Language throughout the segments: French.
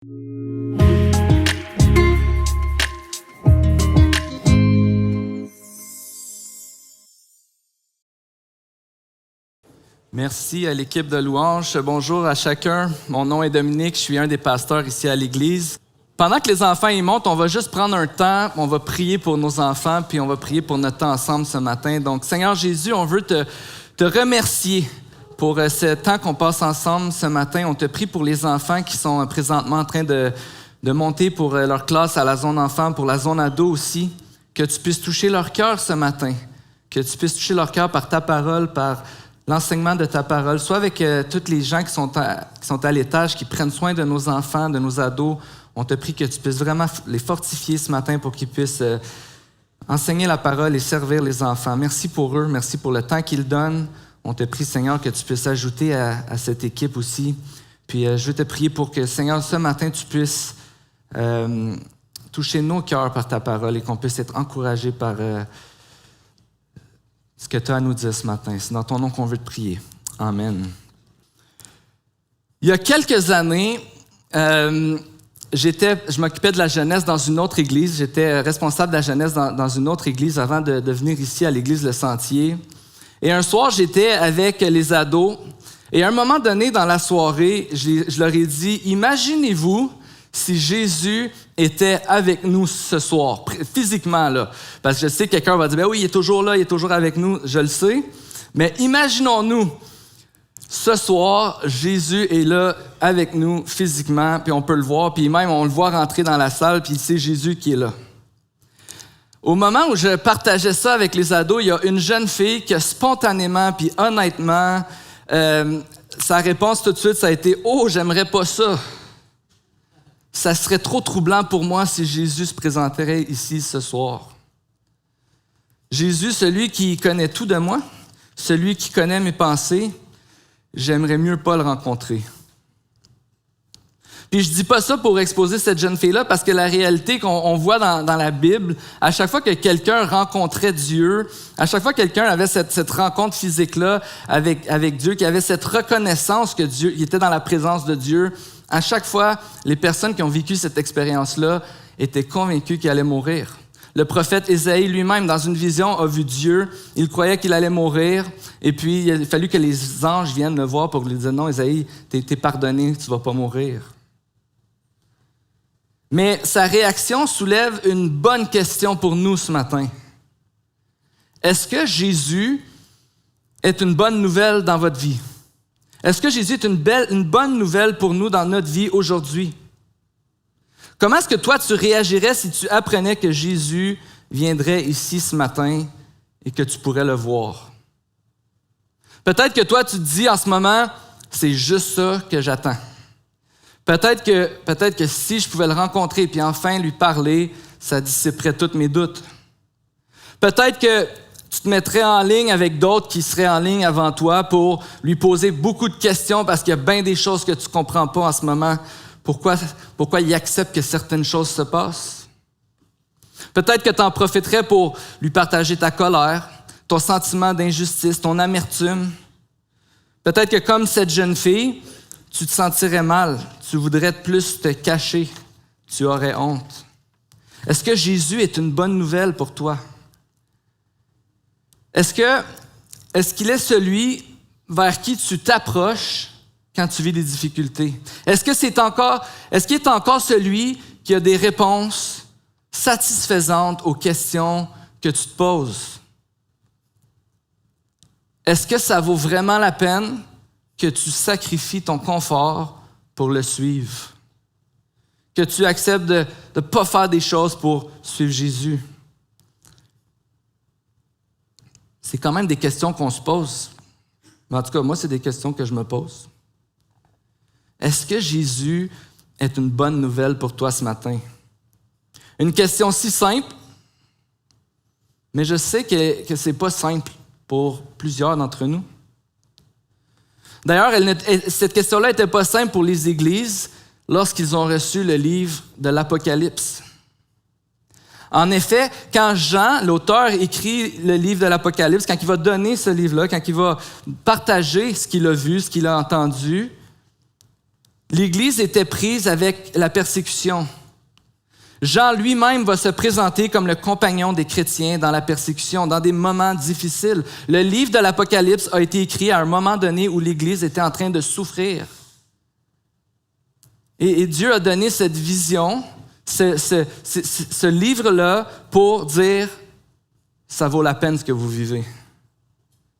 Merci à l'équipe de louange. Bonjour à chacun. Mon nom est Dominique, je suis un des pasteurs ici à l'église. Pendant que les enfants y montent, on va juste prendre un temps, on va prier pour nos enfants, puis on va prier pour notre temps ensemble ce matin. Donc, Seigneur Jésus, on veut te remercier pour ce temps qu'on passe ensemble ce matin. On te prie pour les enfants qui sont présentement en train de monter pour leur classe à la zone enfant, pour la zone ado aussi. Que tu puisses toucher leur cœur ce matin, que tu puisses toucher leur cœur par ta parole, par l'enseignement de ta parole, soit avec tous les gens qui sont à l'étage, qui prennent soin de nos enfants, de nos ados. On te prie que tu puisses vraiment les fortifier ce matin pour qu'ils puissent enseigner la parole et servir les enfants. Merci pour eux, merci pour le temps qu'ils donnent. On te prie, Seigneur, que tu puisses ajouter à cette équipe aussi. Puis je veux te prier pour que, Seigneur, ce matin, tu puisses toucher nos cœurs par ta parole et qu'on puisse être encouragés par ce que tu as à nous dire ce matin. C'est dans ton nom qu'on veut te prier. Amen. Il y a quelques années, je m'occupais de la jeunesse dans une autre église. J'étais responsable de la jeunesse dans une autre église avant de venir ici à l'église Le Sentier. Et un soir, j'étais avec les ados. Et à un moment donné, dans la soirée, je leur ai dit, imaginez-vous si Jésus était avec nous ce soir, physiquement, là. Parce que je sais que quelqu'un va dire, ben oui, il est toujours là, il est toujours avec nous, je le sais. Mais imaginons-nous, ce soir, Jésus est là avec nous physiquement, puis on peut le voir, puis même on le voit rentrer dans la salle, puis c'est Jésus qui est là. Au moment où je partageais ça avec les ados, il y a une jeune fille qui spontanément, puis honnêtement, sa réponse tout de suite, ça a été « Oh, j'aimerais pas ça ». Ça serait trop troublant pour moi si Jésus se présenterait ici ce soir. Jésus, celui qui connaît tout de moi, celui qui connaît mes pensées, j'aimerais mieux pas le rencontrer. Puis je dis pas ça pour exposer cette jeune fille-là, parce que la réalité qu'on voit dans la Bible, à chaque fois que quelqu'un rencontrait Dieu, à chaque fois que quelqu'un avait cette rencontre physique-là avec Dieu, qui avait cette reconnaissance que Dieu, il était dans la présence de Dieu, à chaque fois, les personnes qui ont vécu cette expérience-là étaient convaincues qu'il allait mourir. Le prophète Ésaïe lui-même, dans une vision, a vu Dieu. Il croyait qu'il allait mourir. Et puis, il a fallu que les anges viennent le voir pour lui dire « Non, Ésaïe, t'es pardonné, tu ne vas pas mourir. » Mais sa réaction soulève une bonne question pour nous ce matin. Est-ce que Jésus est une bonne nouvelle dans votre vie? Est-ce que Jésus est une bonne nouvelle pour nous dans notre vie aujourd'hui? Comment est-ce que toi, tu réagirais si tu apprenais que Jésus viendrait ici ce matin et que tu pourrais le voir? Peut-être que toi, tu te dis en ce moment, c'est juste ça que j'attends. Peut-être que si je pouvais le rencontrer et enfin lui parler, ça dissiperait tous mes doutes. Peut-être que tu te mettrais en ligne avec d'autres qui seraient en ligne avant toi pour lui poser beaucoup de questions parce qu'il y a bien des choses que tu ne comprends pas en ce moment. Pourquoi il accepte que certaines choses se passent? Peut-être que tu en profiterais pour lui partager ta colère, ton sentiment d'injustice, ton amertume. Peut-être que comme cette jeune fille, tu te sentirais mal, tu voudrais plus te cacher, tu aurais honte. Est-ce que Jésus est une bonne nouvelle pour toi? Est-ce qu'il est celui vers qui tu t'approches quand tu vis des difficultés? Est-ce qu'il est encore celui qui a des réponses satisfaisantes aux questions que tu te poses? Est-ce que ça vaut vraiment la peine que tu sacrifies ton confort pour le suivre? Que tu acceptes de ne pas faire des choses pour suivre Jésus? C'est quand même des questions qu'on se pose. Mais en tout cas, moi, c'est des questions que je me pose. Est-ce que Jésus est une bonne nouvelle pour toi ce matin? Une question si simple, mais je sais que ce n'est pas simple pour plusieurs d'entre nous. D'ailleurs, cette question-là n'était pas simple pour les églises lorsqu'ils ont reçu le livre de l'Apocalypse. En effet, quand Jean, l'auteur, écrit le livre de l'Apocalypse, quand il va donner ce livre-là, quand il va partager ce qu'il a vu, ce qu'il a entendu, L'Église était prise avec la persécution. Jean lui-même va se présenter comme le compagnon des chrétiens dans la persécution, dans des moments difficiles. Le livre de l'Apocalypse a été écrit à un moment donné où l'Église était en train de souffrir. Et Dieu a donné cette vision, ce livre-là, pour dire « ça vaut la peine ce que vous vivez ».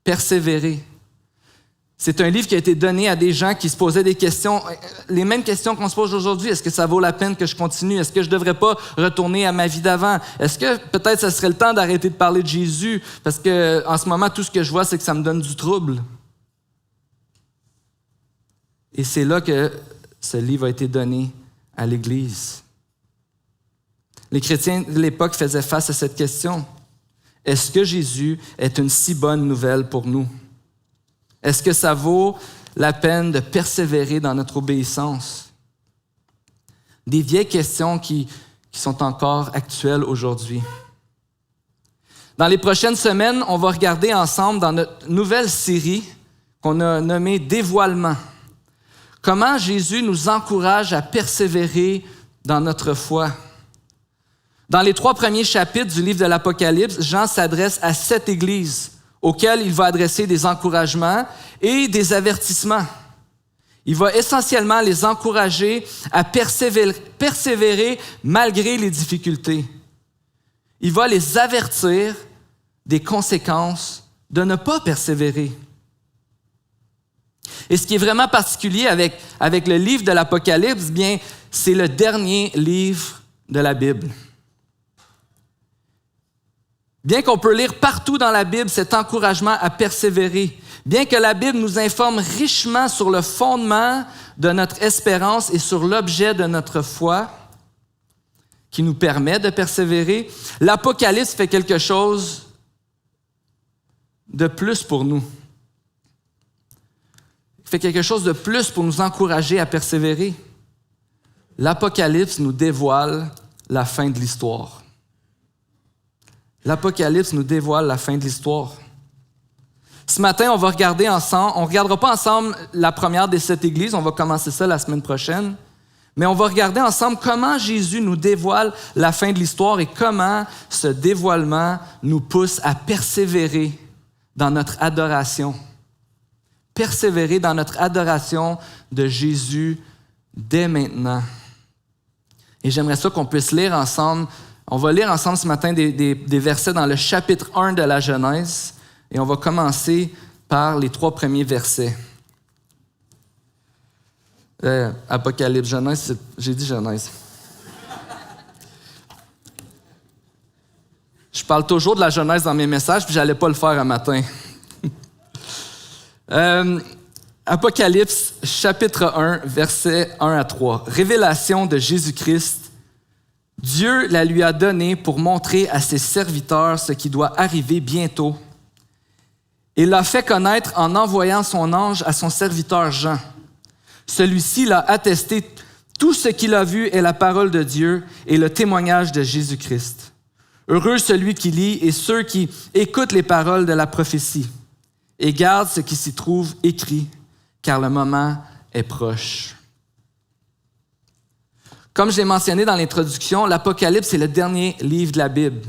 Persévérez. C'est un livre qui a été donné à des gens qui se posaient des questions, les mêmes questions qu'on se pose aujourd'hui. Est-ce que ça vaut la peine que je continue? Est-ce que je ne devrais pas retourner à ma vie d'avant? Est-ce que peut-être ça serait le temps d'arrêter de parler de Jésus? Parce qu'en ce moment, tout ce que je vois, c'est que ça me donne du trouble. Et c'est là que ce livre a été donné à l'Église. Les chrétiens de l'époque faisaient face à cette question. Est-ce que Jésus est une si bonne nouvelle pour nous? Est-ce que ça vaut la peine de persévérer dans notre obéissance? Des vieilles questions qui sont encore actuelles aujourd'hui. Dans les prochaines semaines, on va regarder ensemble dans notre nouvelle série qu'on a nommée « Dévoilement ». Comment Jésus nous encourage à persévérer dans notre foi. Dans les 3 premiers chapitres du livre de l'Apocalypse, Jean s'adresse à 7 églises auxquelles il va adresser des encouragements et des avertissements. Il va essentiellement les encourager à persévérer malgré les difficultés. Il va les avertir des conséquences de ne pas persévérer. Et ce qui est vraiment particulier avec le livre de l'Apocalypse, bien, c'est le dernier livre de la Bible. Bien qu'on peut lire partout dans la Bible cet encouragement à persévérer, bien que la Bible nous informe richement sur le fondement de notre espérance et sur l'objet de notre foi qui nous permet de persévérer, l'Apocalypse fait quelque chose de plus pour nous. Il fait quelque chose de plus pour nous encourager à persévérer. L'Apocalypse nous dévoile la fin de l'histoire. L'Apocalypse nous dévoile la fin de l'histoire. Ce matin, on ne regardera pas ensemble la première des 7 églises, on va commencer ça la semaine prochaine, mais on va regarder ensemble comment Jésus nous dévoile la fin de l'histoire et comment ce dévoilement nous pousse à persévérer dans notre adoration. Persévérer dans notre adoration de Jésus dès maintenant. Et j'aimerais ça qu'on puisse lire ensemble. On va lire ensemble ce matin des versets dans le chapitre 1 de la Genèse et on va commencer par les 3 premiers versets. Apocalypse, Genèse, j'ai dit Genèse. Je parle toujours de la Genèse dans mes messages, puis j'allais pas le faire un matin. Apocalypse, chapitre 1, versets 1 à 3. Révélation de Jésus-Christ. Dieu la lui a donnée pour montrer à ses serviteurs ce qui doit arriver bientôt. Il l'a fait connaître en envoyant son ange à son serviteur Jean. Celui-ci l'a attesté. Tout ce qu'il a vu est la parole de Dieu et le témoignage de Jésus-Christ. Heureux celui qui lit et ceux qui écoutent les paroles de la prophétie et gardent ce qui s'y trouve écrit, car le moment est proche. Comme je l'ai mentionné dans l'introduction, l'Apocalypse est le dernier livre de la Bible.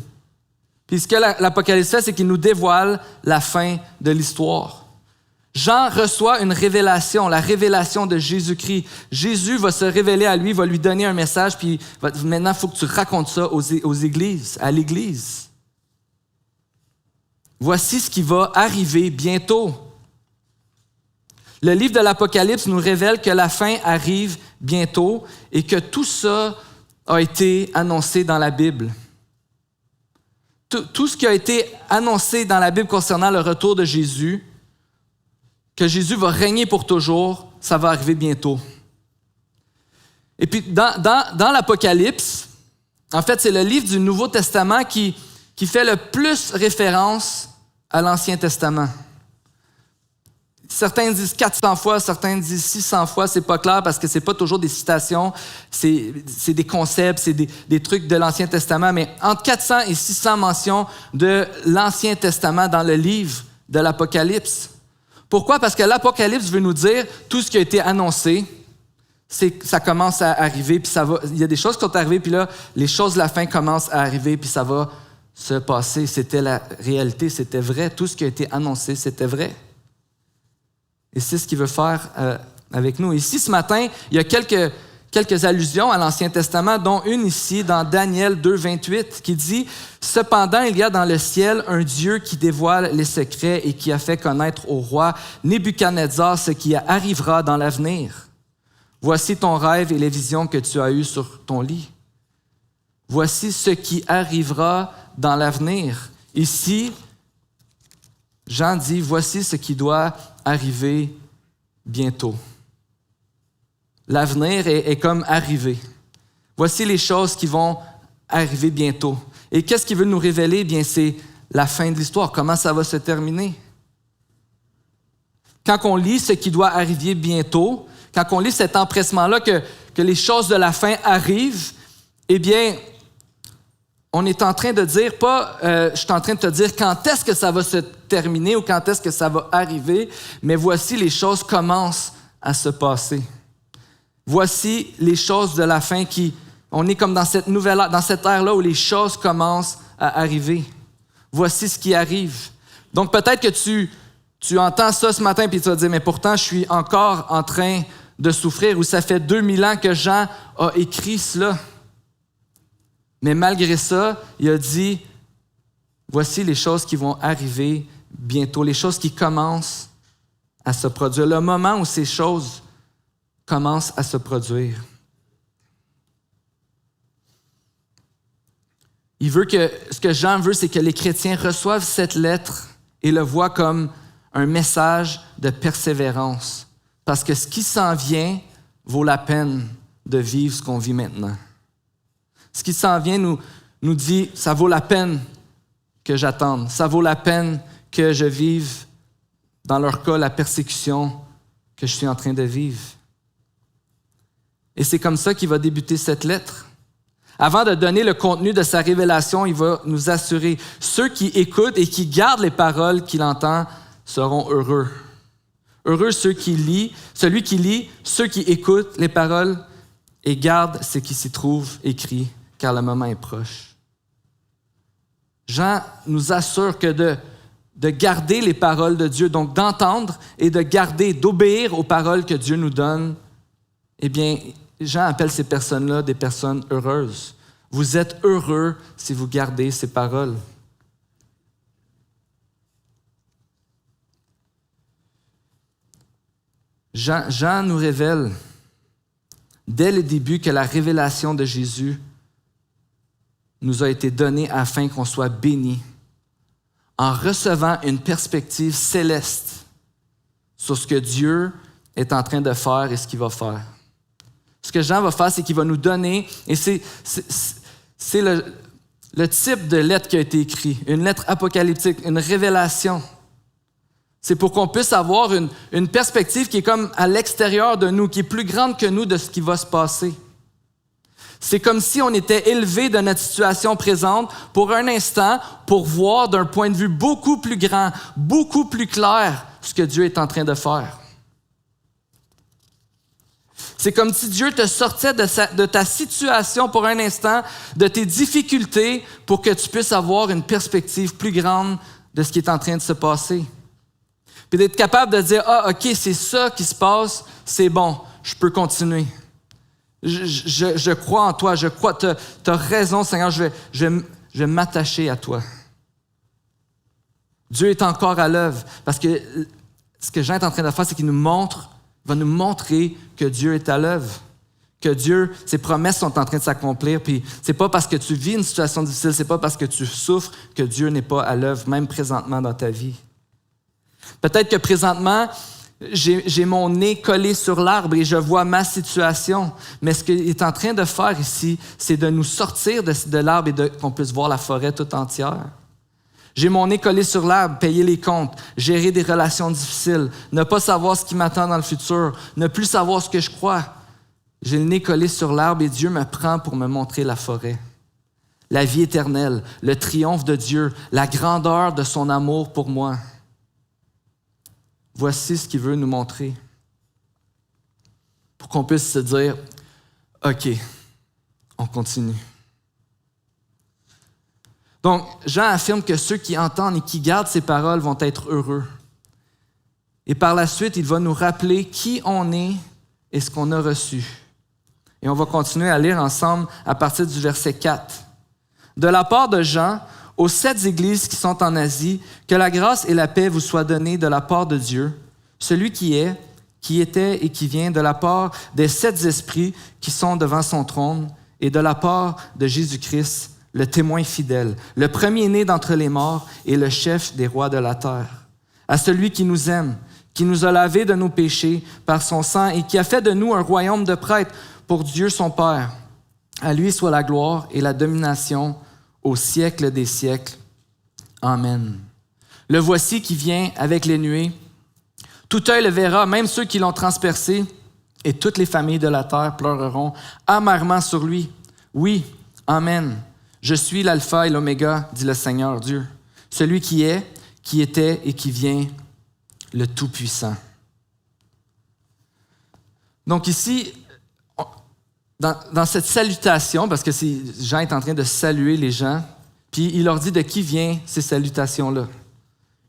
Puis ce que l'Apocalypse fait, c'est qu'il nous dévoile la fin de l'histoire. Jean reçoit une révélation, la révélation de Jésus-Christ. Jésus va se révéler à lui, va lui donner un message, puis maintenant, il faut que tu racontes ça aux églises, à l'Église. Voici ce qui va arriver bientôt. Le livre de l'Apocalypse nous révèle que la fin arrive bientôt et que tout ça a été annoncé dans la Bible. Tout ce qui a été annoncé dans la Bible concernant le retour de Jésus, que Jésus va régner pour toujours, ça va arriver bientôt. Et puis, dans l'Apocalypse, en fait, c'est le livre du Nouveau Testament qui fait le plus référence à l'Ancien Testament. Certains disent 400 fois, certains disent 600 fois, c'est pas clair parce que c'est pas toujours des citations, c'est des concepts, c'est des trucs de l'Ancien Testament, mais entre 400 et 600 mentions de l'Ancien Testament dans le livre de l'Apocalypse. Pourquoi? Parce que l'Apocalypse veut nous dire tout ce qui a été annoncé, ça commence à arriver, puis il y a des choses qui sont arrivées, puis là, les choses de la fin commencent à arriver, puis ça va se passer. C'était la réalité, c'était vrai. Tout ce qui a été annoncé, c'était vrai. Et c'est ce qu'il veut faire avec nous. Ici, ce matin, il y a quelques allusions à l'Ancien Testament, dont une ici dans Daniel 2, 28, qui dit « Cependant, il y a dans le ciel un Dieu qui dévoile les secrets et qui a fait connaître au roi Nebuchadnezzar ce qui arrivera dans l'avenir. Voici ton rêve et les visions que tu as eues sur ton lit. Voici ce qui arrivera dans l'avenir. » Ici, Jean dit « Voici ce qui doit arriver bientôt. » L'avenir est comme arrivé. Voici les choses qui vont arriver bientôt. Et qu'est-ce qu'il veut nous révéler? Bien, c'est la fin de l'histoire. Comment ça va se terminer? Quand on lit ce qui doit arriver bientôt, quand on lit cet empressement-là que les choses de la fin arrivent, eh bien, on est en train de dire, je suis en train de te dire quand est-ce que ça va se terminer ou quand est-ce que ça va arriver, mais voici les choses commencent à se passer. Voici les choses de la fin on est comme dans cette nouvelle ère, dans cette ère-là où les choses commencent à arriver. Voici ce qui arrive. Donc peut-être que tu entends ça ce matin puis tu vas te dire, mais pourtant je suis encore en train de souffrir, ou ça fait 2000 ans que Jean a écrit cela. Mais malgré ça, il a dit, voici les choses qui vont arriver bientôt, les choses qui commencent à se produire. Le moment où ces choses commencent à se produire. Ce que Jean veut, c'est que les chrétiens reçoivent cette lettre et le voient comme un message de persévérance. Parce que ce qui s'en vient vaut la peine de vivre ce qu'on vit maintenant. Ce qui s'en vient nous dit, ça vaut la peine que j'attende. Ça vaut la peine que je vive, dans leur cas, la persécution que je suis en train de vivre. Et c'est comme ça qu'il va débuter cette lettre. Avant de donner le contenu de sa révélation, il va nous assurer, ceux qui écoutent et qui gardent les paroles qu'il entend seront heureux. Heureux celui qui lit, ceux qui écoutent les paroles et gardent ce qui s'y trouve écrit, car le moment est proche. Jean nous assure que de garder les paroles de Dieu, donc d'entendre et de garder, d'obéir aux paroles que Dieu nous donne, eh bien, Jean appelle ces personnes-là des personnes heureuses. Vous êtes heureux si vous gardez ces paroles. Jean nous révèle dès le début que la révélation de Jésus nous a été donnée afin qu'on soit bénis en recevant une perspective céleste sur ce que Dieu est en train de faire et ce qu'il va faire. Ce que Jean va faire, c'est qu'il va nous donner, et c'est le type de lettre qui a été écrit, une lettre apocalyptique, une révélation. C'est pour qu'on puisse avoir une perspective qui est comme à l'extérieur de nous, qui est plus grande que nous de ce qui va se passer. C'est comme si on était élevé de notre situation présente pour un instant, pour voir d'un point de vue beaucoup plus grand, beaucoup plus clair ce que Dieu est en train de faire. C'est comme si Dieu te sortait de ta situation pour un instant, de tes difficultés, pour que tu puisses avoir une perspective plus grande de ce qui est en train de se passer. Puis d'être capable de dire, ah, OK, c'est ça qui se passe, c'est bon, je peux continuer. Je crois en toi, je crois, tu as raison, Seigneur, je vais m'attacher à toi. Dieu est encore à l'œuvre, parce que ce que Jean est en train de faire, c'est qu'il va nous montrer que Dieu est à l'œuvre, que Dieu, ses promesses sont en train de s'accomplir, puis c'est pas parce que tu vis une situation difficile, c'est pas parce que tu souffres que Dieu n'est pas à l'œuvre, même présentement dans ta vie. Peut-être que présentement, j'ai mon nez collé sur l'arbre et je vois ma situation. Mais ce qu'il est en train de faire ici, c'est de nous sortir de l'arbre et qu'on puisse voir la forêt tout entière. J'ai mon nez collé sur l'arbre, payer les comptes, gérer des relations difficiles, ne pas savoir ce qui m'attend dans le futur, ne plus savoir ce que je crois. J'ai le nez collé sur l'arbre et Dieu me prend pour me montrer la forêt. La vie éternelle, le triomphe de Dieu, la grandeur de son amour pour moi. Voici ce qu'il veut nous montrer. pour qu'on puisse se dire, OK, on continue. Donc, Jean affirme que ceux qui entendent et qui gardent ces paroles vont être heureux. Et par la suite, il va nous rappeler qui on est et ce qu'on a reçu. Et on va continuer à lire ensemble à partir du verset 4. De la part de Jean, aux 7 églises qui sont en Asie, que la grâce et la paix vous soient données de la part de Dieu, celui qui est, qui était et qui vient, de la part des 7 esprits qui sont devant son trône, et de la part de Jésus-Christ, le témoin fidèle, le premier-né d'entre les morts et le chef des rois de la terre. À celui qui nous aime, qui nous a lavés de nos péchés par son sang et qui a fait de nous un royaume de prêtres pour Dieu son Père. À lui soit la gloire et la domination au siècle des siècles. Amen. Le voici qui vient avec les nuées. Tout œil le verra, même ceux qui l'ont transpercé, et toutes les familles de la terre pleureront amèrement sur lui. Oui, amen. Je suis l'alpha et l'oméga, dit le Seigneur Dieu, celui qui est, qui était et qui vient, le Tout-Puissant. Donc ici, dans cette salutation, parce que Jean est en train de saluer les gens, puis il leur dit de qui viennent ces salutations-là.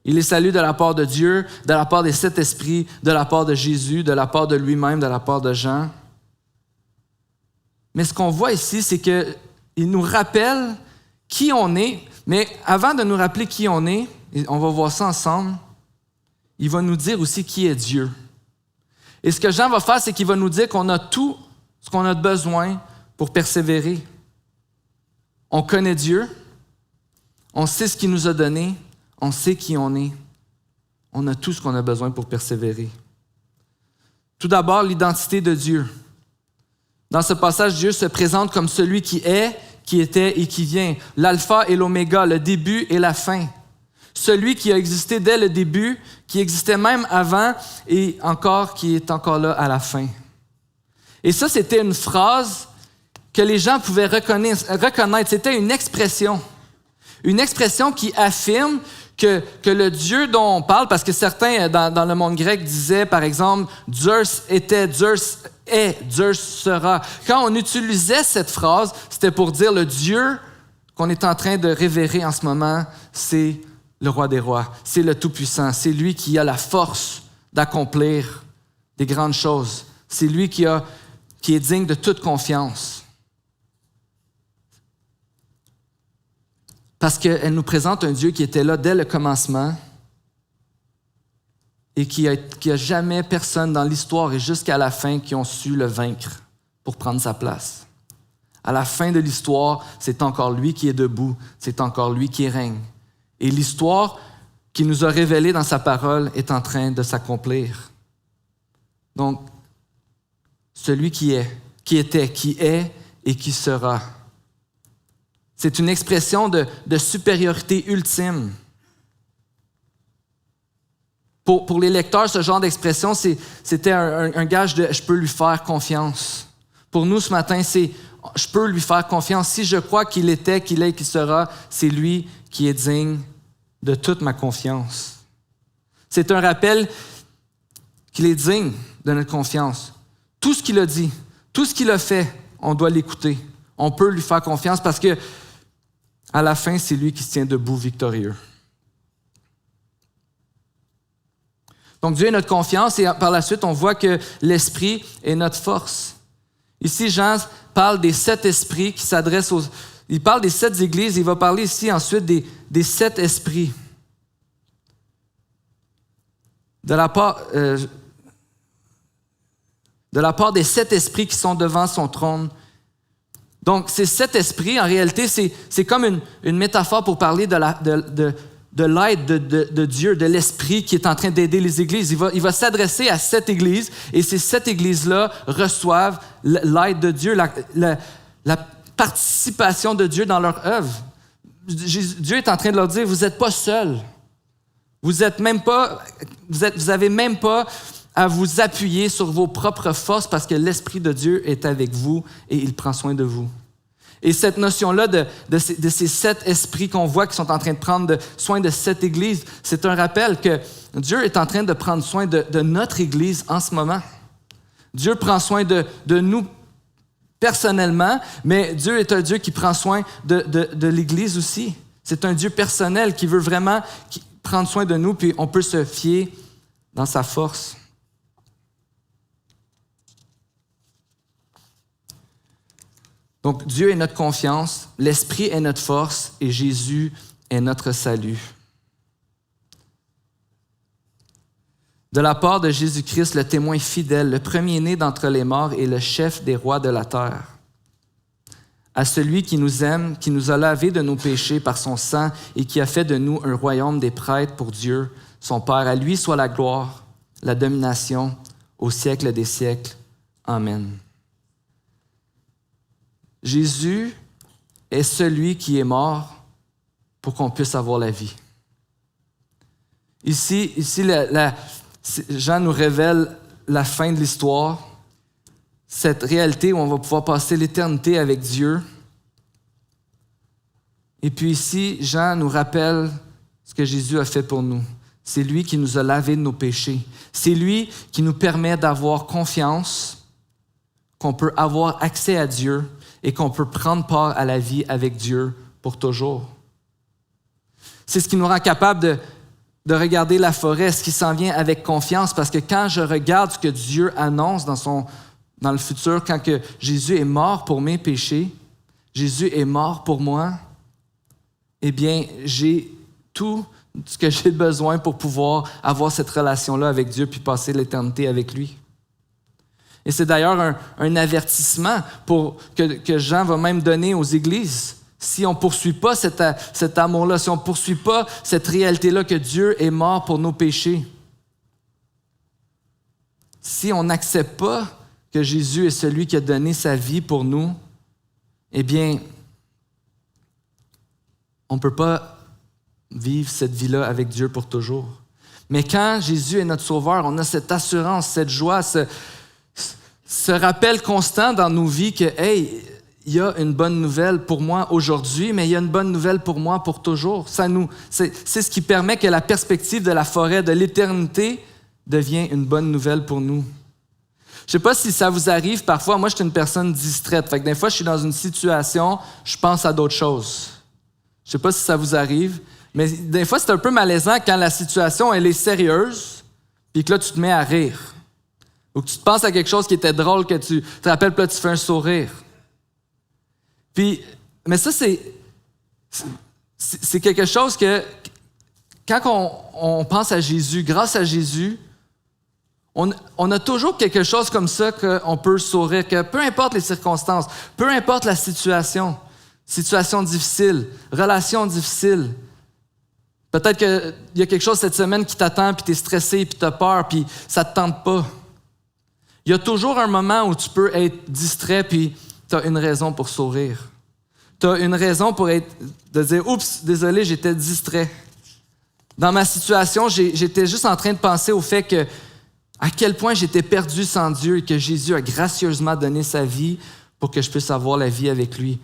Il les salue de la part de Dieu, de la part des 7 esprits, de la part de Jésus, de la part de lui-même, de la part de Jean. Mais ce qu'on voit ici, c'est qu'il nous rappelle qui on est, mais avant de nous rappeler qui on est, et on va voir ça ensemble, il va nous dire aussi qui est Dieu. Et ce que Jean va faire, c'est qu'il va nous dire qu'on a tout ce qu'on a besoin pour persévérer. On connaît Dieu, on sait ce qu'il nous a donné, on sait qui on est. On a tout ce qu'on a besoin pour persévérer. Tout d'abord, l'identité de Dieu. Dans ce passage, Dieu se présente comme celui qui est, qui était et qui vient. L'alpha et l'oméga, le début et la fin. Celui qui a existé dès le début, qui existait même avant et encore qui est encore là à la fin. Et ça, c'était une phrase que les gens pouvaient reconnaître. C'était une expression qui affirme que le Dieu dont on parle, parce que certains dans le monde grec disaient, par exemple, Zeus était, Zeus est, Zeus sera. Quand on utilisait cette phrase, c'était pour dire le Dieu qu'on est en train de révérer en ce moment, c'est le roi des rois, c'est le Tout-Puissant, c'est lui qui a la force d'accomplir des grandes choses. C'est lui qui est digne de toute confiance. Parce qu'elle nous présente un Dieu qui était là dès le commencement et qui a jamais personne dans l'histoire et jusqu'à la fin qui ont su le vaincre pour prendre sa place. À la fin de l'histoire, c'est encore lui qui est debout, c'est encore lui qui règne. Et l'histoire qu'il nous a révélée dans sa parole est en train de s'accomplir. Donc, celui qui est, qui était, qui est et qui sera. C'est une expression de supériorité ultime. Pour les lecteurs, ce genre d'expression, c'était un gage de « je peux lui faire confiance ». Pour nous, ce matin, c'est « je peux lui faire confiance ». Si je crois qu'il était, qu'il est et qu'il sera, c'est lui qui est digne de toute ma confiance. C'est un rappel qu'il est digne de notre confiance. Tout ce qu'il a dit, tout ce qu'il a fait, on doit l'écouter. On peut lui faire confiance parce que à la fin, c'est lui qui se tient debout victorieux. Donc Dieu est notre confiance et par la suite, on voit que l'Esprit est notre force. Ici, Jean parle des 7 esprits qui s'adressent aux... Il parle des 7 églises, il va parler ici ensuite des 7 esprits. De la part des 7 esprits qui sont devant son trône. Donc, ces 7 esprits, en réalité, c'est comme une métaphore pour parler de l'aide de Dieu, de l'Esprit qui est en train d'aider les églises. Il va s'adresser à 7 églises et ces 7 églises-là reçoivent l'aide de Dieu, la participation de Dieu dans leur œuvre. Dieu est en train de leur dire, vous n'êtes pas seuls. Vous n'avez même pas à vous appuyer sur vos propres forces parce que l'Esprit de Dieu est avec vous et il prend soin de vous. Et cette notion-là de ces 7 esprits qu'on voit qui sont en train de prendre soin de cette Église, c'est un rappel que Dieu est en train de prendre soin de notre Église en ce moment. Dieu prend soin de nous personnellement, mais Dieu est un Dieu qui prend soin de l'Église aussi. C'est un Dieu personnel qui veut vraiment prendre soin de nous, puis on peut se fier dans sa force. Donc, Dieu est notre confiance, l'Esprit est notre force et Jésus est notre salut. De la part de Jésus-Christ, le témoin fidèle, le premier-né d'entre les morts et le chef des rois de la terre. À celui qui nous aime, qui nous a lavés de nos péchés par son sang et qui a fait de nous un royaume des prêtres pour Dieu, son Père, à lui soit la gloire, la domination, au siècle des siècles. Amen. Jésus est celui qui est mort pour qu'on puisse avoir la vie. Ici Jean nous révèle la fin de l'histoire, cette réalité où on va pouvoir passer l'éternité avec Dieu. Et puis ici, Jean nous rappelle ce que Jésus a fait pour nous. C'est lui qui nous a lavés de nos péchés. C'est lui qui nous permet d'avoir confiance, qu'on peut avoir accès à Dieu et qu'on peut prendre part à la vie avec Dieu pour toujours. C'est ce qui nous rend capable de regarder la forêt, ce qui s'en vient avec confiance, parce que quand je regarde ce que Dieu annonce dans le futur, quand que Jésus est mort pour mes péchés, Jésus est mort pour moi, eh bien, j'ai tout ce que j'ai besoin pour pouvoir avoir cette relation-là avec Dieu puis passer l'éternité avec lui. Et c'est d'ailleurs un avertissement que Jean va même donner aux églises. Si on ne poursuit pas cet amour-là, si on ne poursuit pas cette réalité-là que Dieu est mort pour nos péchés, si on n'accepte pas que Jésus est celui qui a donné sa vie pour nous, eh bien, on ne peut pas vivre cette vie-là avec Dieu pour toujours. Mais quand Jésus est notre Sauveur, on a cette assurance, cette joie, ce rappel constant dans nos vies que, hey, il y a une bonne nouvelle pour moi aujourd'hui, mais il y a une bonne nouvelle pour moi pour toujours. C'est ce qui permet que la perspective de la forêt, de l'éternité, devient une bonne nouvelle pour nous. Je ne sais pas si ça vous arrive parfois. Moi, je suis une personne distraite. Fait que des fois, je suis dans une situation, je pense à d'autres choses. Je ne sais pas si ça vous arrive, mais des fois, c'est un peu malaisant quand la situation, elle est sérieuse, puis que là, tu te mets à rire. Ou que tu te penses à quelque chose qui était drôle, que tu te rappelles, puis là, tu fais un sourire. Puis, mais ça, c'est quelque chose que, quand on pense à Jésus, grâce à Jésus, on a toujours quelque chose comme ça qu'on peut sourire, que peu importe les circonstances, peu importe la situation difficile, relation difficile, peut-être qu'il y a quelque chose cette semaine qui t'attend, puis tu es stressé, puis tu as peur, puis ça ne te tente pas. Il y a toujours un moment où tu peux être distrait, puis tu as une raison pour sourire. Tu as une raison de dire « Oups, désolé, j'étais distrait ». Dans ma situation, j'étais juste en train de penser au fait que à quel point j'étais perdu sans Dieu et que Jésus a gracieusement donné sa vie pour que je puisse avoir la vie avec lui.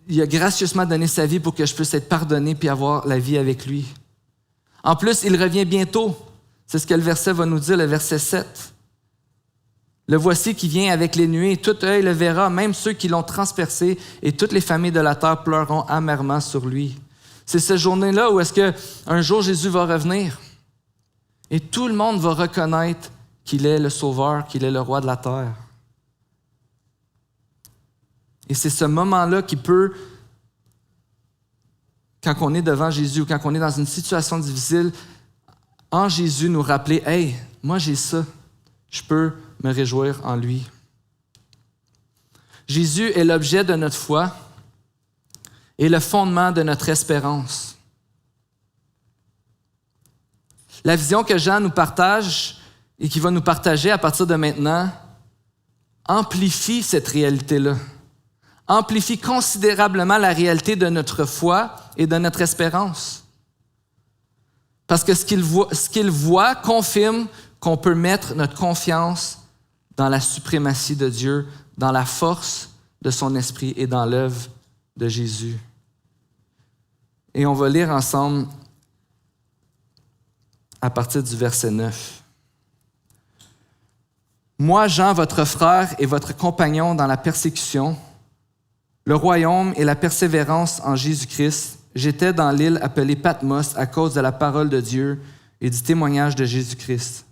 Il a gracieusement donné sa vie pour que je puisse être pardonné puis avoir la vie avec lui. En plus, il revient bientôt. C'est ce que le verset va nous dire, le verset 7. Le voici qui vient avec les nuées, tout œil le verra, même ceux qui l'ont transpercé, et toutes les familles de la terre pleureront amèrement sur lui. C'est cette journée-là où est-ce qu'un jour Jésus va revenir et tout le monde va reconnaître qu'il est le Sauveur, qu'il est le roi de la terre. Et c'est ce moment-là qui peut, quand on est devant Jésus ou quand on est dans une situation difficile, en Jésus nous rappeler « Hey, moi j'ai ça, je peux me réjouir en lui. » Jésus est l'objet de notre foi et le fondement de notre espérance. La vision que Jean nous partage et qui va nous partager à partir de maintenant amplifie cette réalité-là, amplifie considérablement la réalité de notre foi et de notre espérance. Parce que ce qu'il voit confirme qu'on peut mettre notre confiance dans la suprématie de Dieu, dans la force de son esprit et dans l'œuvre de Jésus. Et on va lire ensemble à partir du verset 9. Moi, Jean, votre frère et votre compagnon dans la persécution, le royaume et la persévérance en Jésus-Christ, j'étais dans l'île appelée Patmos à cause de la parole de Dieu et du témoignage de Jésus-Christ.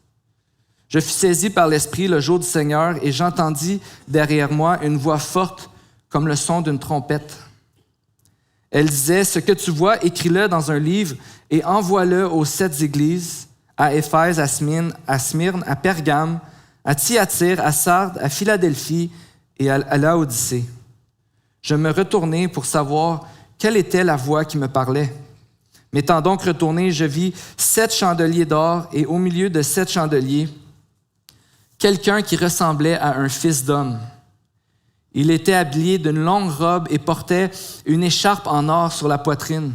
Je fus saisi par l'Esprit le jour du Seigneur et j'entendis derrière moi une voix forte comme le son d'une trompette. Elle disait, « Ce que tu vois, écris-le dans un livre et envoie-le aux 7 églises, à Éphèse, à Smyrne, à Pergame, à Thyatire, à Sardes, à Philadelphie et à Laodicée. » Je me retournai pour savoir quelle était la voix qui me parlait. M'étant donc retourné, je vis 7 chandeliers d'or et au milieu de 7 chandeliers, quelqu'un qui ressemblait à un fils d'homme. Il était habillé d'une longue robe et portait une écharpe en or sur la poitrine.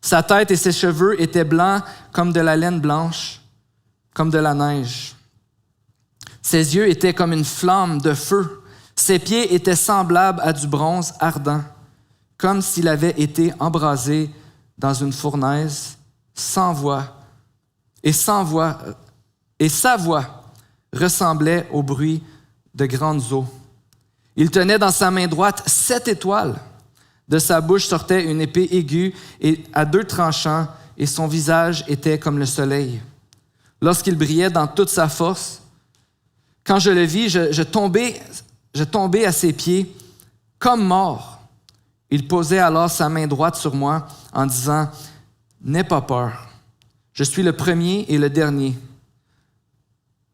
Sa tête et ses cheveux étaient blancs comme de la laine blanche, comme de la neige. Ses yeux étaient comme une flamme de feu. Ses pieds étaient semblables à du bronze ardent, comme s'il avait été embrasé dans une fournaise, sans voix. Et sa voix ressemblait au bruit de grandes eaux. Il tenait dans sa main droite 7 étoiles. De sa bouche sortait une épée aiguë et à 2 tranchants, et son visage était comme le soleil. Lorsqu'il brillait dans toute sa force, quand je le vis, je tombai à ses pieds comme mort. Il posait alors sa main droite sur moi en disant, « N'aie pas peur, je suis le premier et le dernier,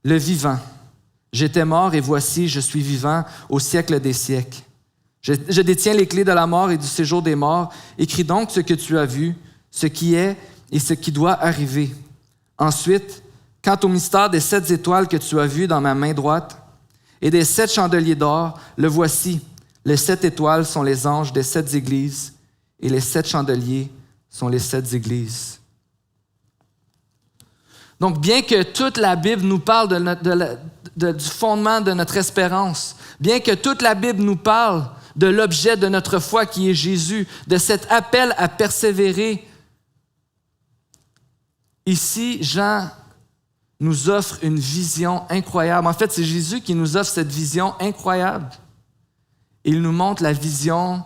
le vivant. J'étais mort et voici, je suis vivant au siècle des siècles. Je détiens les clés de la mort et du séjour des morts. Écris donc ce que tu as vu, ce qui est et ce qui doit arriver. Ensuite, quant au mystère des 7 étoiles que tu as vues dans ma main droite et des 7 chandeliers d'or, le voici. Les 7 étoiles sont les anges des 7 églises et les 7 chandeliers sont les 7 églises. » Donc, bien que toute la Bible nous parle du fondement de notre espérance, bien que toute la Bible nous parle de l'objet de notre foi qui est Jésus, de cet appel à persévérer, ici, Jean nous offre une vision incroyable. En fait, c'est Jésus qui nous offre cette vision incroyable. Il nous montre la vision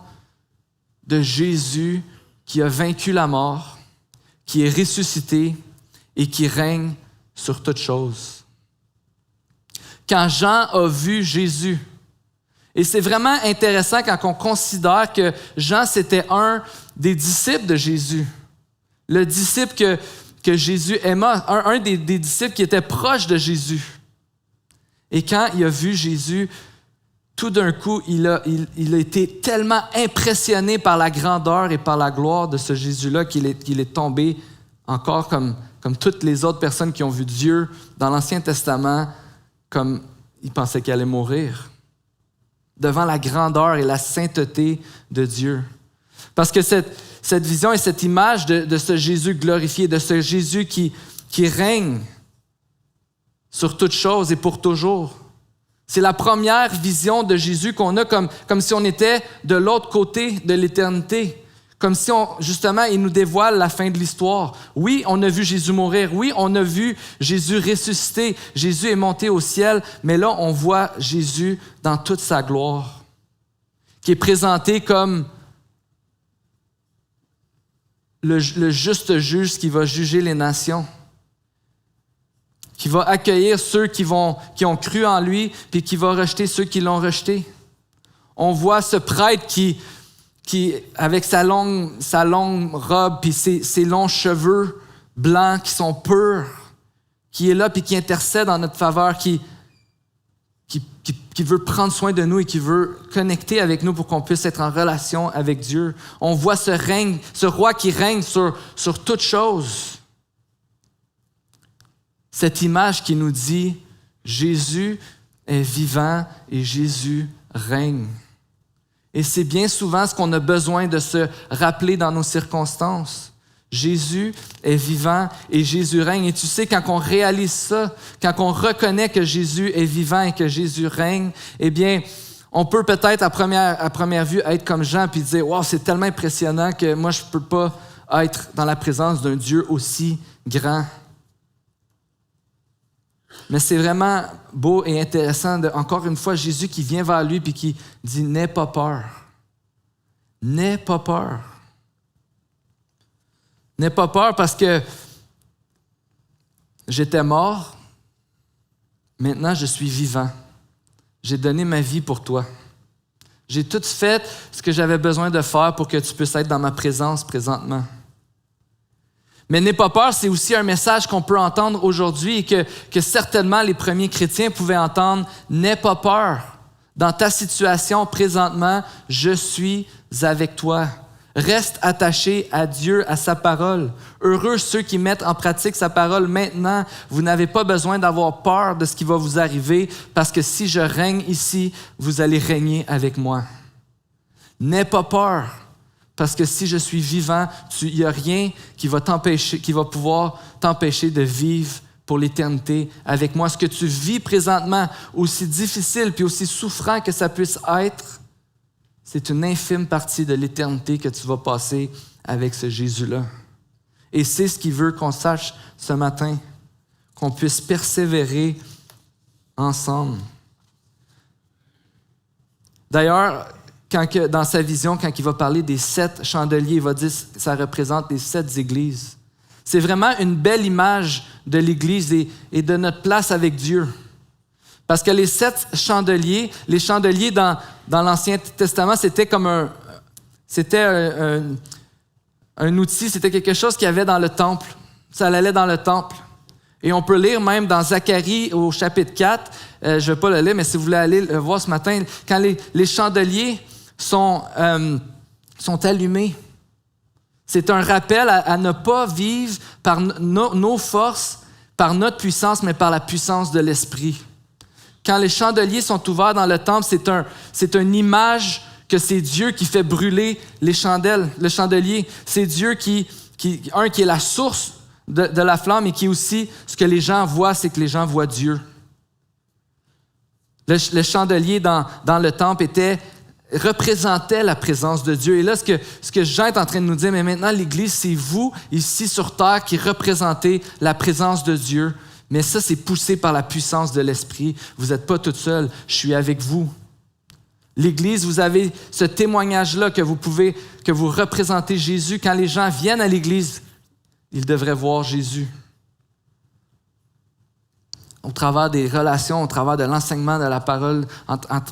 de Jésus qui a vaincu la mort, qui est ressuscité et qui règne sur toutes choses. Quand Jean a vu Jésus, et c'est vraiment intéressant quand on considère que Jean, c'était un des disciples de Jésus, le disciple que Jésus aima, un des disciples qui était proche de Jésus. Et quand il a vu Jésus, tout d'un coup, il a été tellement impressionné par la grandeur et par la gloire de ce Jésus-là qu'il est tombé encore comme toutes les autres personnes qui ont vu Dieu dans l'Ancien Testament, comme il pensait qu'il allait mourir, devant la grandeur et la sainteté de Dieu. Parce que cette vision et cette image de ce Jésus glorifié, de ce Jésus qui règne sur toutes choses et pour toujours, c'est la première vision de Jésus qu'on a comme si on était de l'autre côté de l'éternité. Comme si, justement, il nous dévoile la fin de l'histoire. Oui, on a vu Jésus mourir. Oui, on a vu Jésus ressusciter. Jésus est monté au ciel. Mais là, on voit Jésus dans toute sa gloire, qui est présenté comme le juste juge qui va juger les nations, qui va accueillir ceux qui ont cru en lui, puis qui va rejeter ceux qui l'ont rejeté. On voit ce prêtre qui avec sa longue robe puis ses longs cheveux blancs qui sont purs, qui est là puis qui intercède en notre faveur, qui veut prendre soin de nous et qui veut connecter avec nous pour qu'on puisse être en relation avec Dieu. On voit ce roi qui règne sur toutes choses. Cette image qui nous dit Jésus est vivant et Jésus règne. Et c'est bien souvent ce qu'on a besoin de se rappeler dans nos circonstances. Jésus est vivant et Jésus règne. Et tu sais, quand on réalise ça, quand on reconnaît que Jésus est vivant et que Jésus règne, eh bien, on peut peut-être à première vue être comme Jean puis dire « Wow, c'est tellement impressionnant que moi, je ne peux pas être dans la présence d'un Dieu aussi grand. » Mais c'est vraiment beau et intéressant, encore une fois, Jésus qui vient vers lui et qui dit « N'aie pas peur. N'aie pas peur. N'aie pas peur parce que j'étais mort, maintenant je suis vivant. J'ai donné ma vie pour toi. J'ai tout fait ce que j'avais besoin de faire pour que tu puisses être dans ma présence présentement. » Mais n'aie pas peur, c'est aussi un message qu'on peut entendre aujourd'hui et que certainement les premiers chrétiens pouvaient entendre. N'aie pas peur. Dans ta situation présentement, je suis avec toi. Reste attaché à Dieu, à sa parole. Heureux ceux qui mettent en pratique sa parole maintenant. Vous n'avez pas besoin d'avoir peur de ce qui va vous arriver parce que si je règne ici, vous allez régner avec moi. N'aie pas peur. Parce que si je suis vivant, il n'y a rien qui va pouvoir t'empêcher de vivre pour l'éternité avec moi. Ce que tu vis présentement, aussi difficile puis aussi souffrant que ça puisse être, c'est une infime partie de l'éternité que tu vas passer avec ce Jésus-là. Et c'est ce qu'il veut qu'on sache ce matin, qu'on puisse persévérer ensemble. D'ailleurs, dans sa vision, quand il va parler des 7 chandeliers, il va dire que ça représente les 7 églises. C'est vraiment une belle image de l'Église et de notre place avec Dieu. Parce que les 7 chandeliers, les chandeliers dans l'Ancien Testament, c'était comme un outil, c'était quelque chose qu'il y avait dans le temple. Ça allait dans le temple. Et on peut lire même dans Zacharie au chapitre 4, je ne vais pas le lire, mais si vous voulez aller le voir ce matin, quand les chandeliers sont allumés. C'est un rappel à ne pas vivre par nos forces, par notre puissance, mais par la puissance de l'Esprit. Quand les chandeliers sont ouverts dans le temple, c'est une image que c'est Dieu qui fait brûler les chandelles, le chandelier. C'est Dieu qui est la source de la flamme et qui est aussi ce que les gens voient, c'est que les gens voient Dieu. Le chandelier dans le temple représentait la présence de Dieu. Et là, ce que Jean est en train de nous dire, mais maintenant, l'Église, c'est vous, ici sur terre, qui représentez la présence de Dieu. Mais ça, c'est poussé par la puissance de l'Esprit. Vous n'êtes pas toute seule, je suis avec vous. L'Église, vous avez ce témoignage-là que vous représentez Jésus. Quand les gens viennent à l'Église, ils devraient voir Jésus. Au travers des relations, au travers de l'enseignement de la parole,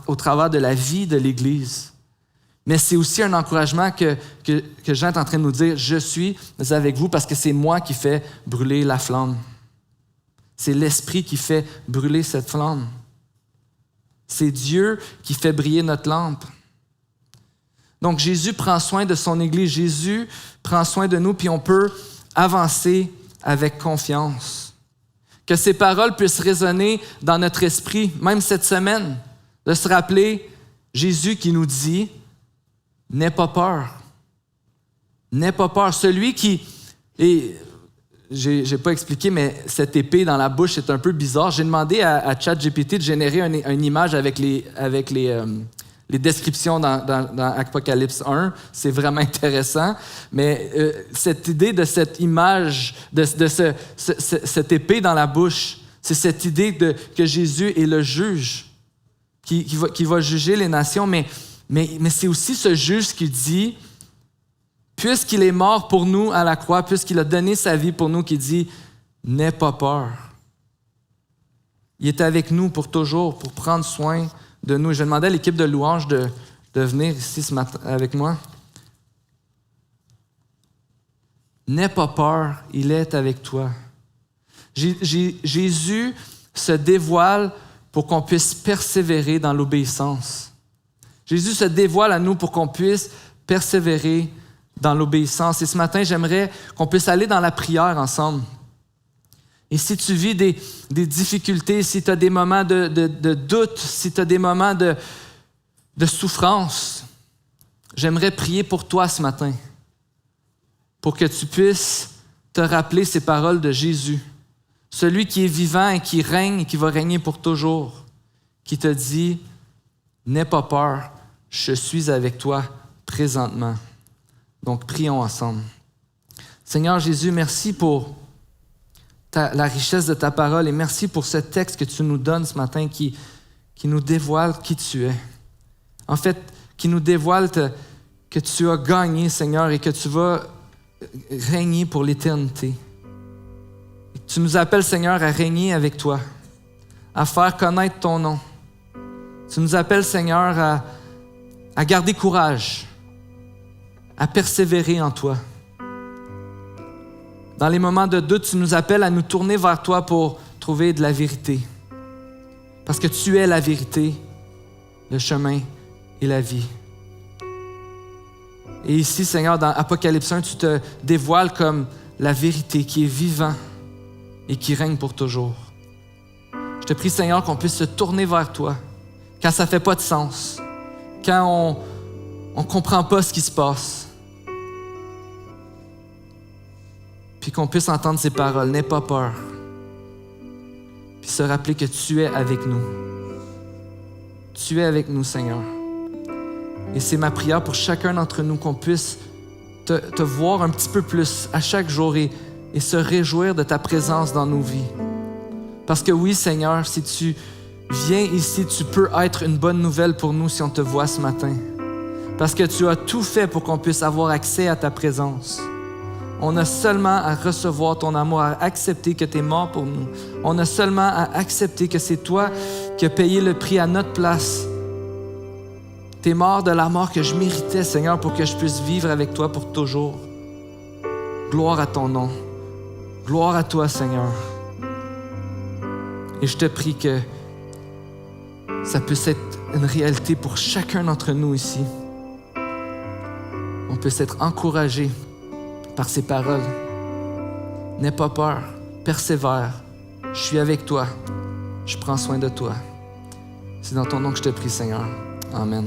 au travers de la vie de l'Église. Mais c'est aussi un encouragement que Jean est en train de nous dire, je suis avec vous parce que c'est moi qui fais brûler la flamme. C'est l'Esprit qui fait brûler cette flamme. C'est Dieu qui fait briller notre lampe. Donc Jésus prend soin de son Église, Jésus prend soin de nous, puis on peut avancer avec confiance. Que ces paroles puissent résonner dans notre esprit, même cette semaine, de se rappeler Jésus qui nous dit « N'aie pas peur. N'aie pas peur. » Celui qui... Et j'ai pas expliqué, mais cette épée dans la bouche, c'est un peu bizarre. J'ai demandé à ChatGPT de générer une image avec les descriptions dans Apocalypse 1. C'est vraiment intéressant. Mais cette idée de cette image, de cette épée dans la bouche, c'est cette idée que Jésus est le juge qui va juger les nations. Mais c'est aussi ce juge qui dit, puisqu'il est mort pour nous à la croix, puisqu'il a donné sa vie pour nous, qui dit « N'aie pas peur ». Il est avec nous pour toujours, pour prendre soin de nous. Je demandais à l'équipe de louange de venir ici ce matin avec moi. N'aie pas peur, il est avec toi. Jésus se dévoile pour qu'on puisse persévérer dans l'obéissance. Jésus se dévoile à nous pour qu'on puisse persévérer dans l'obéissance. Et ce matin, j'aimerais qu'on puisse aller dans la prière ensemble. Et si tu vis des difficultés, si tu as des moments de doute, si tu as des moments de souffrance, j'aimerais prier pour toi ce matin, pour que tu puisses te rappeler ces paroles de Jésus, celui qui est vivant et qui règne et qui va régner pour toujours, qui te dit « N'aie pas peur, je suis avec toi présentement ». Donc, prions ensemble. Seigneur Jésus, merci pour la richesse de ta parole et merci pour ce texte que tu nous donnes ce matin qui nous dévoile qui tu es. En fait, qui nous dévoile que tu as gagné, Seigneur, et que tu vas régner pour l'éternité. Tu nous appelles, Seigneur, à régner avec toi, à faire connaître ton nom. Tu nous appelles, Seigneur, à garder courage, à persévérer en toi. Dans les moments de doute, tu nous appelles à nous tourner vers toi pour trouver de la vérité. Parce que tu es la vérité, le chemin et la vie. Et ici, Seigneur, dans Apocalypse 1, tu te dévoiles comme la vérité qui est vivant et qui règne pour toujours. Je te prie, Seigneur, qu'on puisse se tourner vers toi quand ça ne fait pas de sens, quand on ne comprend pas ce qui se passe. Puis qu'on puisse entendre ces paroles, n'aie pas peur. Puis se rappeler que tu es avec nous. Tu es avec nous, Seigneur. Et c'est ma prière pour chacun d'entre nous qu'on puisse te voir un petit peu plus à chaque jour et se réjouir de ta présence dans nos vies. Parce que oui, Seigneur, si tu viens ici, tu peux être une bonne nouvelle pour nous si on te voit ce matin. Parce que tu as tout fait pour qu'on puisse avoir accès à ta présence. On a seulement à recevoir ton amour, à accepter que tu es mort pour nous. On a seulement à accepter que c'est toi qui as payé le prix à notre place. Tu es mort de la mort que je méritais, Seigneur, pour que je puisse vivre avec toi pour toujours. Gloire à ton nom. Gloire à toi, Seigneur. Et je te prie que ça puisse être une réalité pour chacun d'entre nous ici. On puisse être encouragé par ces paroles. N'aie pas peur, persévère. Je suis avec toi. Je prends soin de toi. C'est dans ton nom que je te prie, Seigneur. Amen.